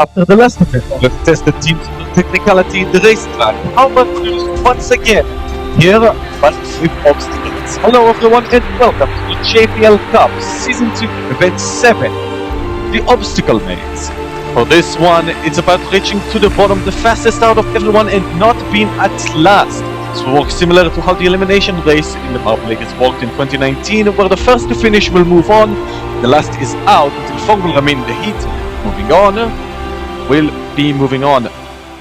After the last event, we've tested teams for technicality in the racetrack. How about news once again? Here, but with obstacles. Hello everyone and welcome to the JBL Cup Season 2 Event 7, the Obstacle Maze. For this one, it's about reaching to the bottom the fastest out of everyone and not being at last. This will work similar to how the Elimination Race in the Marble League has worked in 2019, where the first to finish will move on, the last is out until 4 will remain in the heat. Moving on, will be moving on.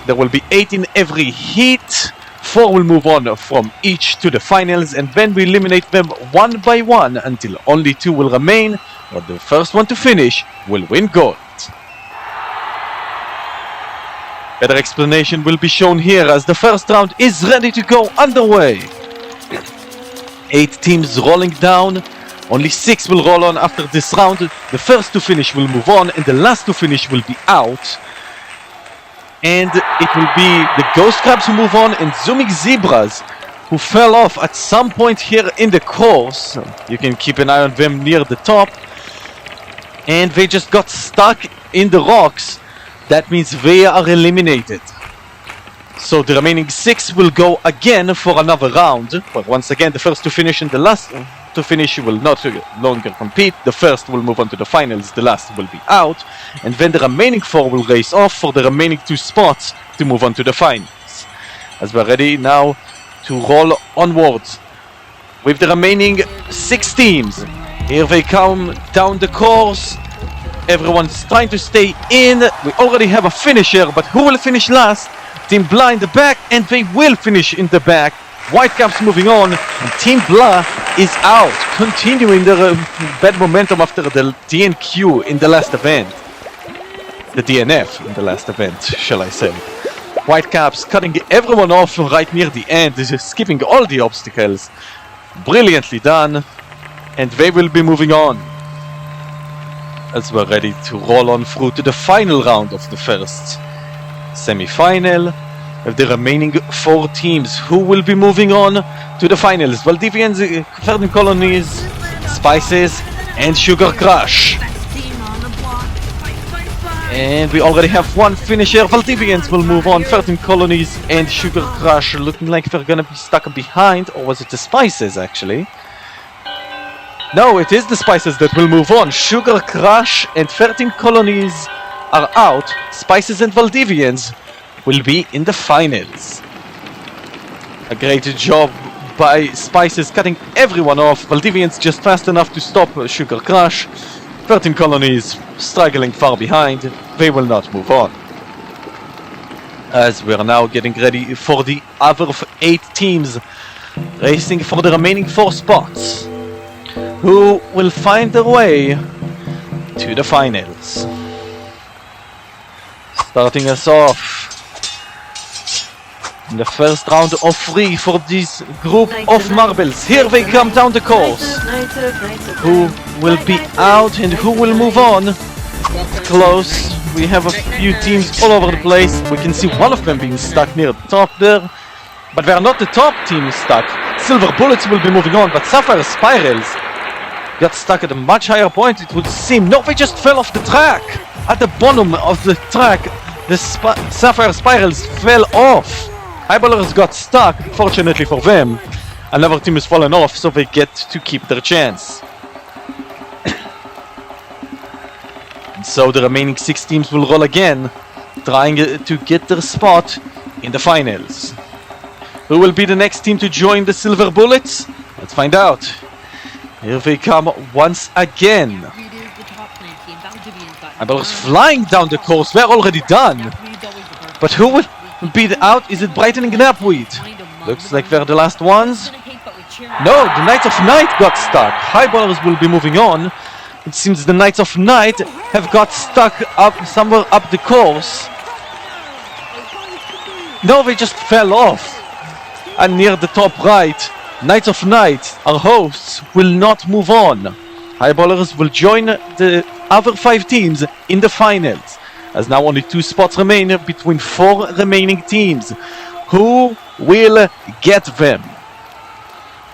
There will be 8 in every heat. 4 will move on from each to the finals, and then we eliminate them one by one until only 2 will remain, or the first one to finish will win gold. Better explanation will be shown here as the first round is ready to go underway. 8 teams rolling down, only 6 will roll on after this round. The first to finish will move on and the last to finish will be out. And it will be the Ghost Crabs who move on and Zooming Zebras who fell off at some point here in the course. You can keep an eye on them near the top. And they just got stuck in the rocks. That means they are eliminated. So the remaining 6 will go again for another round. But once again, the first to finish and the last to finish will not longer compete. The first will move on to the finals, the last will be out. And then the remaining 4 will race off for the remaining 2 spots to move on to the finals. As we're ready now to roll onwards with the remaining 6 teams. Here they come down the course. Everyone's trying to stay in. We already have a finisher, but who will finish last? Team Blah in the back, and they will finish in the back. Whitecaps moving on, and Team Blah is out, continuing their bad momentum after the DNQ in the last event. The DNF in the last event, shall I say. Whitecaps cutting everyone off right near the end, skipping all the obstacles. Brilliantly done, and they will be moving on. As we're ready to roll on through to the final round of the first semi-final of the remaining 4 teams who will be moving on to the finals. Valdivians, Verdant Colonies, Spices and Sugar Crush. And we already have one finisher. Valdivians will move on. Verdant Colonies and Sugar Crush looking like they're gonna be stuck behind, or was it the Spices actually? No, it is the Spices that will move on. Sugar Crush and 13 Colonies are out. Spices and Valdivians will be in the finals. A great job by Spices cutting everyone off. Valdivians just fast enough to stop Sugar Crush. 13 Colonies struggling far behind. They will not move on. As we are now getting ready for the other 8 teams racing for the remaining 4 spots, who will find their way to the finals. Starting us off in the first round of 3 for this group of marbles. Here they come down the course. Who will be out and who will move on? Close. We have a few teams all over the place. We can see one of them being stuck near the top there. But they are not the top team stuck. Silver Bullets will be moving on, but Sapphire Spirals got stuck at a much higher point, it would seem. No, they just fell off the track! At the bottom of the track, the Sapphire Spirals fell off! Eyeballers got stuck, fortunately for them. Another team has fallen off, so they get to keep their chance. And so the remaining 6 teams will roll again, trying to get their spot in the finals. Who will be the next team to join the Silver Bullets? Let's find out. Here they come once again. Eyeballers flying down the course, they're already done. But who will be out? Is it Brightening Knapweed? Looks like they're the last ones. No, the Knights of Night got stuck. Highballers will be moving on. It seems the Knights of Night have got stuck up somewhere up the course. No, they just fell off. And near the top right, Knights of Night, our hosts, will not move on. Highballers will join the other 5 teams in the finals, as now only 2 spots remain between 4 remaining teams. Who will get them?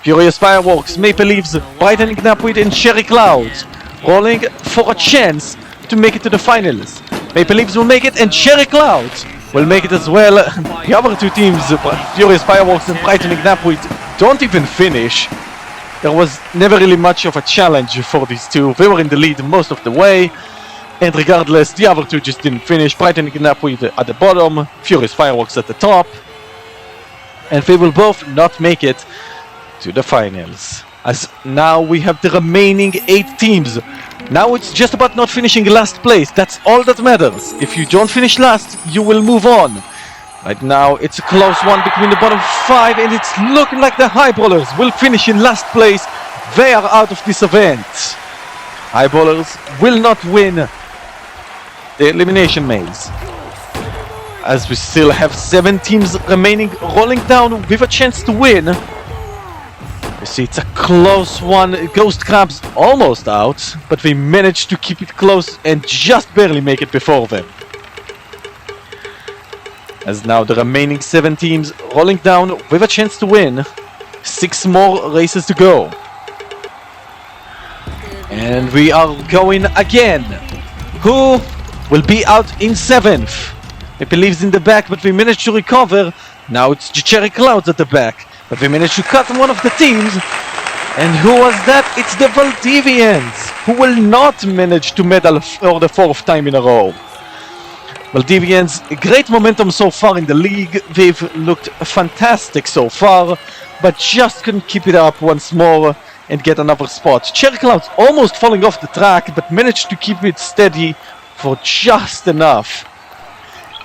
Furious Fireworks, Maple Leaves, Brightening Knapweed and Cherry Clouds rolling for a chance to make it to the finals. Maple Leafs will make it, and Cherry Clouds will make it as well. The other two teams, Furious Fireworks and Brightening Napweed, don't even finish. There was never really much of a challenge for these two. They were in the lead most of the way, and regardless, the other two just didn't finish. Brightening Napweed at the bottom, Furious Fireworks at the top, and they will both not make it to the finals. As now we have the remaining 8 teams. Now it's just about not finishing last place. That's all that matters. If you don't finish last, you will move on. Right now it's a close one between the bottom 5, and it's looking like the Highballers will finish in last place. They are out of this event. Highballers will not win the elimination maze, as we still have 7 teams remaining rolling down with a chance to win. You see, it's a close one. Ghost Crabs almost out, but we managed to keep it close and just barely make it before them. As now the remaining 7 teams rolling down with a chance to win. 6 more races to go. And we are going again. Who will be out in 7th? Maple Leafs in the back, but we managed to recover. Now it's the Cherry Clouds at the back, but we managed to cut one of the teams. And who was that? It's the Valdivians, who will not manage to medal for the 4th time in a row. Valdivians, great momentum so far in the league. They've looked fantastic so far, but just couldn't keep it up once more and get another spot. Cherry Clouds almost falling off the track, but managed to keep it steady for just enough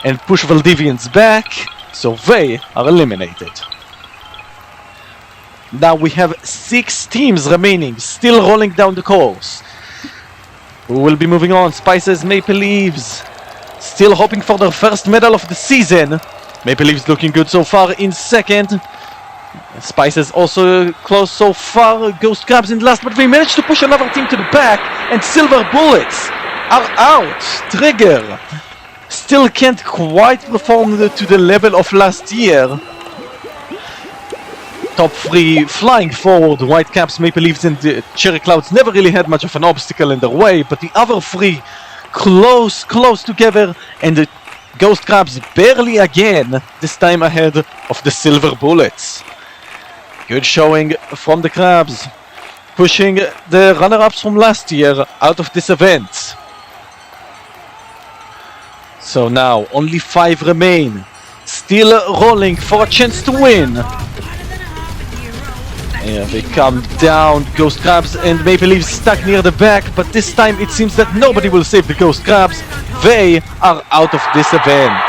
and push Valdivians back, so they are eliminated. Now we have 6 teams remaining, still rolling down the course. We will be moving on. Spices, Maple Leafs, still hoping for their first medal of the season. Maple Leafs looking good so far in 2nd. Spices also close so far. Ghost Crabs in last, but we managed to push another team to the back, and Silver Bullets are out. Trigger still can't quite perform to the level of last year. Top 3 flying forward. Whitecaps, Maple Leafs and the Cherry Clouds never really had much of an obstacle in their way, but the other 3 close together, and the Ghost Crabs barely again, this time ahead of the Silver Bullets. Good showing from the Crabs, pushing the runner-ups from last year out of this event. So now only 5 remain, still rolling for a chance to win. Yeah, they come down. Ghost Crabs and Maple Leafs stuck near the back, but this time it seems that nobody will save the Ghost Crabs. They are out of this event.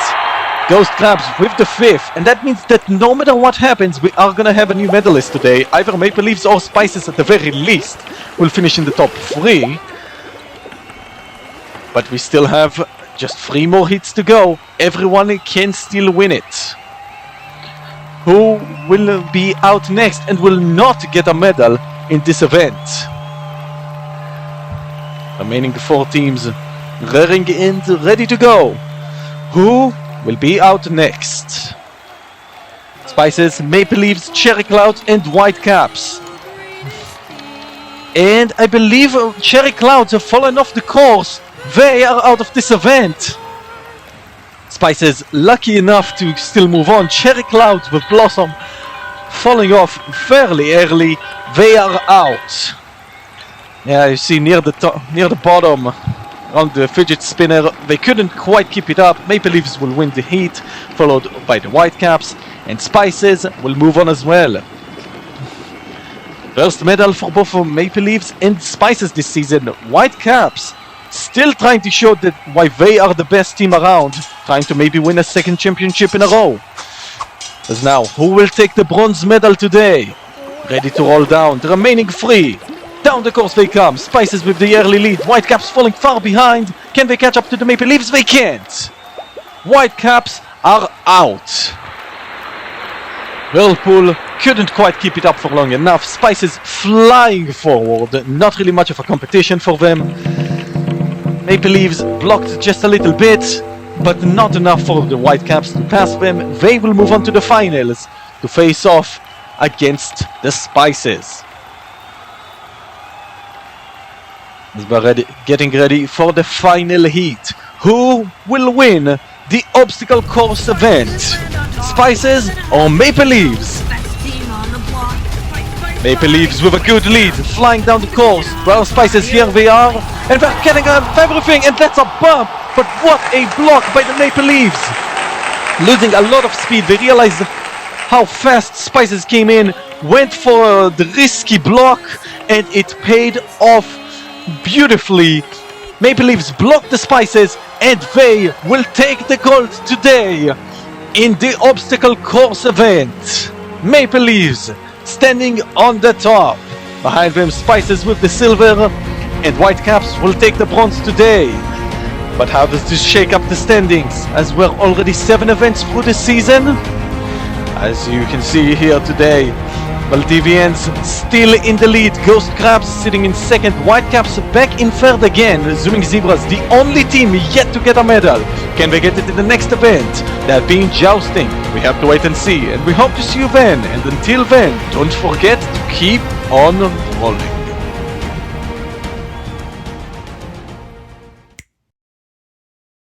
Ghost Crabs with the 5th, and that means that no matter what happens, we are gonna have a new medalist today. Either Maple Leafs or Spices at the very least will finish in the top 3. But we still have just 3 more hits to go. Everyone can still win it. Who will be out next and will not get a medal in this event? Remaining 4 teams rearing in, ready to go. Who will be out next? Spices, Maple Leafs, Cherry Clouds and Whitecaps. And I believe Cherry Clouds have fallen off the course. They are out of this event. Spices lucky enough to still move on. Cherry Clouds with Blossom falling off fairly early. They are out. Yeah, you see near the bottom, around the fidget spinner, they couldn't quite keep it up. Maple Leafs will win the heat, followed by the Whitecaps, and Spices will move on as well. First medal for both Maple Leafs and Spices this season. Whitecaps still trying to show that why they are the best team around, trying to maybe win a 2nd championship in a row. As now, who will take the bronze medal today? Ready to roll down, the remaining 3. Down the course they come, Spices with the early lead, Whitecaps falling far behind. Can they catch up to the Maple Leafs? They can't. Whitecaps are out. Whirlpool couldn't quite keep it up for long enough. Spices flying forward, not really much of a competition for them. Maple Leafs blocked just a little bit, but not enough for the Whitecaps to pass them. They will move on to the finals to face off against the Spices. As we're getting ready for the final heat. who will win the obstacle course event? Spices or Maple Leaves? Maple Leaves with a good lead, flying down the course. Well, Spices, here they are, and they're getting everything, and that's a bump. But what a block by the Maple Leaves. Losing a lot of speed, they realized how fast Spices came in, went for the risky block, and it paid off beautifully. Maple Leaves blocked the Spices, and they will take the gold today in the obstacle course event. Maple Leaves standing on the top. Behind them, Spices with the silver, and Whitecaps will take the bronze today. But how does this shake up the standings, as we're already 7 events through the season? As you can see here today, Maldivians still in the lead, Ghost Crabs sitting in second, Whitecaps back in third again, Zooming Zebras the only team yet to get a medal. Can they get it in the next event? That being jousting. We have to wait and see, and we hope to see you then, and until then, don't forget to keep on rolling.